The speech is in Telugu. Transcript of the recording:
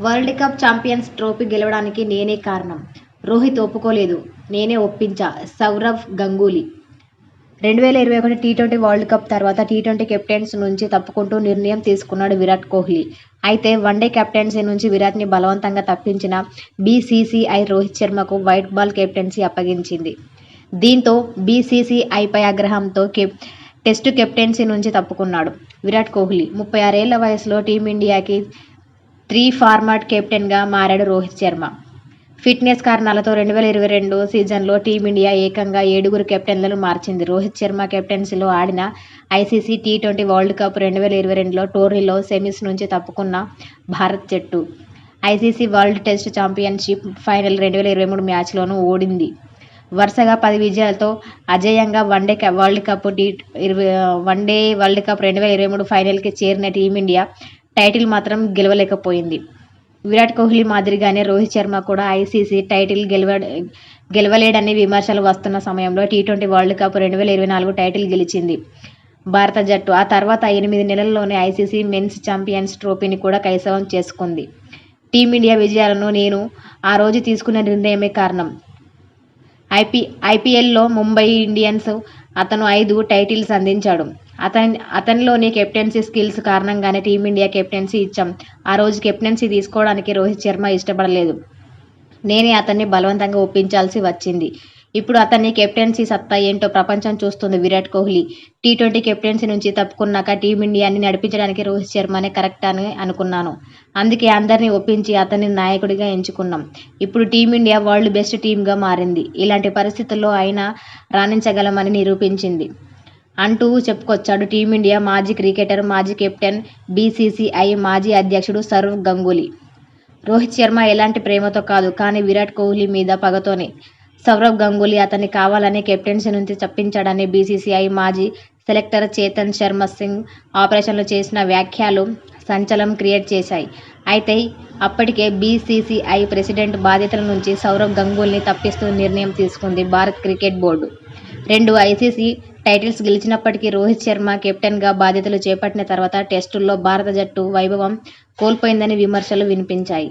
వరల్డ్ కప్ ఛాంపియన్స్ ట్రోఫీ గెలవడానికి నేనే కారణం. రోహిత్ ఒప్పుకోలేదు, నేనే ఒప్పించా Sourav Ganguly 2021 T20 world cup తర్వాత టీ20 కెప్టెన్సీ నుంచి తప్పుకుంటూ నిర్ణయం తీసుకున్నాడు విరాట్ కోహ్లీ. అయితే వన్డే కెప్టెన్సీ నుంచి విరాట్ని బలవంతంగా తప్పించిన బీసీసీఐ రోహిత్ శర్మకు వైట్ బాల్ కెప్టెన్సీ అప్పగించింది. దీంతో బీసీసీఐపై ఆగ్రహంతో టెస్టు కెప్టెన్సీ నుంచి తప్పుకున్నాడు విరాట్ కోహ్లీ. 36 ఏళ్ల వయసులో టీమిండియాకి 3 ఫార్మాట్ కెప్టెన్గా మారాడు రోహిత్ శర్మ. ఫిట్నెస్ కారణాలతో 2022 సీజన్లో టీమిండియా ఏకంగా 7 కెప్టెన్లను మార్చింది. రోహిత్ శర్మ కెప్టెన్సీలో ఆడిన ఐసీసీ టీ20 వరల్డ్ కప్ 2022 టోర్నీలో సెమీస్ నుంచి తప్పుకున్న భారత్ జట్టు ICC world test championship final 2023 మ్యాచ్లోనూ ఓడింది. వరుసగా 10 విజయాలతో అజేయంగా వన్డే వరల్డ్ కప్ 2023 ఫైనల్కి చేరిన టీమిండియా టైటిల్ మాత్రం గెలవలేకపోయింది. విరాట్ కోహ్లీ మాదిరిగానే రోహిత్ శర్మ కూడా ఐసీసీ టైటిల్ గెలవలేడని విమర్శలు వస్తున్న సమయంలో టీ20 వరల్డ్ కప్ 2024 టైటిల్ గెలిచింది భారత జట్టు. ఆ తర్వాత 8 నెలల్లోనే ఐసీసీ మెన్స్ ఛాంపియన్స్ ట్రోఫీని కూడా కైవసం చేసుకుంది. టీమిండియా విజయాలను నేను ఆ రోజు తీసుకున్న నిర్ణయమే కారణం. ఐపీఎల్లో ముంబై ఇండియన్స్ అతను 5 టైటిల్స్ అందించాడు. అతనిలోని కెప్టెన్సీ స్కిల్స్ కారణంగానే టీమిండియా కెప్టెన్సీ ఇచ్చాం. ఆ రోజు కెప్టెన్సీ తీసుకోవడానికి రోహిత్ శర్మ ఇష్టపడలేదు. నేనే అతన్ని బలవంతంగా ఒప్పించాల్సి వచ్చింది. ఇప్పుడు అతని కెప్టెన్సీ సత్తా ఏంటో ప్రపంచం చూస్తుంది విరాట్ కోహ్లీ. టీ20 కెప్టెన్సీ నుంచి తప్పుకున్నాక టీమిండియాని నడిపించడానికి రోహిత్ శర్మనే కరెక్ట్ అని అనుకున్నాను. అందుకే అందరినీ ఒప్పించి అతన్ని నాయకుడిగా ఎంచుకున్నాం. ఇప్పుడు టీమిండియా వరల్డ్ బెస్ట్ టీమ్గా మారింది. ఇలాంటి పరిస్థితుల్లో అయినా రాణించగలమని నిరూపించింది అంటూ చెప్పుకొచ్చాడు టీమిండియా మాజీ క్రికెటర్, మాజీ కెప్టెన్, బీసీసీఐ మాజీ అధ్యక్షుడు సౌరవ్ గంగూలీ. రోహిత్ శర్మ ఎలాంటి ప్రేమతో కాదు, కానీ విరాట్ కోహ్లీ మీద పగతోనే సౌరవ్ గంగూలీ అతన్ని కావాలనే కెప్టెన్సీ నుంచి తప్పించాడని బీసీసీఐ మాజీ సెలెక్టర్ చేతన్ శర్మ సింగ్ ఆపరేషన్లో చేసిన వ్యాఖ్యలు సంచలనం క్రియేట్ చేశాయి. అయితే అప్పటికే బీసీసీఐ ప్రెసిడెంట్ బాధ్యతల నుంచి సౌరవ్ గంగూలీని తప్పిస్తూ నిర్ణయం తీసుకుంది భారత క్రికెట్ బోర్డు. 2 ఐసీసీ టైటిల్స్ గెలిచినప్పటికీ రోహిత్ శర్మ కెప్టెన్గా బాధ్యతలు చేపట్టిన తర్వాత టెస్టుల్లో భారత జట్టు వైభవం కోల్పోయిందని విమర్శలు వినిపించాయి.